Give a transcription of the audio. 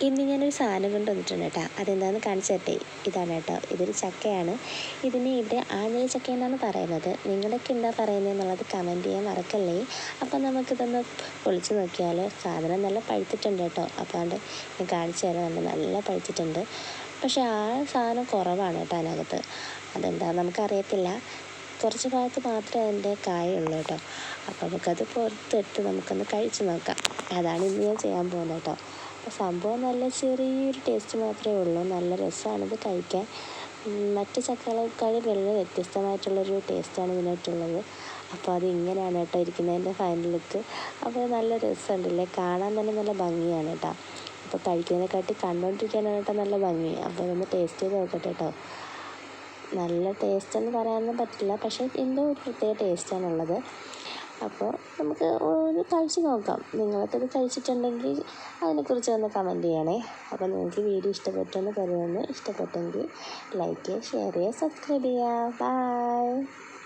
ഇന്ന് ഞാനൊരു സാധനം കൊണ്ട് വന്നിട്ടുണ്ട് കേട്ടോ. അതെന്താണെന്ന് കാണിച്ചു തരട്ടെ. ഇതാണ് കേട്ടോ, ഇതൊരു ചക്കയാണ്. ഇതിന് ഇവിടെ ആഞ്ഞിലി ചക്ക എന്നാണ് പറയുന്നത്. നിങ്ങളൊക്കെ എന്താ പറയുന്നത് എന്നുള്ളത് കമൻറ്റ് ചെയ്യാൻ മറക്കല്ലേ. അപ്പം നമുക്കിതൊന്ന് പൊളിച്ച് നോക്കിയാൽ സാധനം നല്ല പഴുത്തിട്ടുണ്ട് കേട്ടോ. അപ്പോൾ അതുകൊണ്ട് ഞാൻ കാണിച്ചു തരാം. നല്ല പഴുത്തിട്ടുണ്ട്. പക്ഷേ ആ സാധനം കുറവാണ് കേട്ടോ അതിനകത്ത്. അതെന്താണെന്ന് നമുക്കറിയത്തില്ല. കുറച്ച് ഭാഗത്ത് മാത്രമേ അതിൻ്റെ കായുള്ളൂ കേട്ടോ. അപ്പോൾ നമുക്കത് പുറത്തെടുത്ത് നമുക്കൊന്ന് കഴിച്ച് നോക്കാം. അതാണ് ഇന്ന് ഞാൻ ചെയ്യാൻ പോകുന്നത് കേട്ടോ. അപ്പോൾ സംഭവം നല്ല ചെറിയൊരു ടേസ്റ്റ് മാത്രമേ ഉള്ളൂ. നല്ല രസമാണിത് കഴിക്കാൻ. മറ്റ് ചക്കകളെക്കാളും വളരെ വ്യത്യസ്തമായിട്ടുള്ളൊരു ടേസ്റ്റാണ് ഇതിനായിട്ടുള്ളത്. അപ്പോൾ അത് ഇങ്ങനെയാണ് കേട്ടോ ഇരിക്കുന്നതിൻ്റെ ഫൈനൽ ലുക്ക്. അപ്പോൾ നല്ല രസമുണ്ടല്ലേ, കാണാൻ തന്നെ നല്ല ഭംഗിയാണ് കേട്ടോ. അപ്പോൾ കഴിക്കുന്നതിനെക്കാട്ടി കണ്ടുകൊണ്ടിരിക്കാനാണ് കേട്ടോ നല്ല ഭംഗി. അപ്പോൾ ഇതൊന്ന് ടേസ്റ്റ് ചെയ്ത് നോക്കട്ടെ കേട്ടോ. നല്ല ടേസ്റ്റെന്ന് പറയാനൊന്നും പറ്റില്ല, പക്ഷേ എന്തോ ഒരു പ്രത്യേക ടേസ്റ്റാണുള്ളത്. അപ്പോൾ നമുക്ക് ഒരു കഴിച്ച് നോക്കാം. നിങ്ങൾക്കത് കഴിച്ചിട്ടുണ്ടെങ്കിൽ അതിനെക്കുറിച്ച് ഒന്ന് കമൻറ്റ് ചെയ്യണേ. അപ്പോൾ നിങ്ങൾക്ക് വീഡിയോ ഇഷ്ടപ്പെട്ടെന്ന് കരുതുന്നു. ഇഷ്ടപ്പെട്ടെങ്കിൽ ലൈക്ക് ചെയ്യുക, ഷെയർ ചെയ്യുക, സബ്സ്ക്രൈബ് ചെയ്യുക. ബൈ.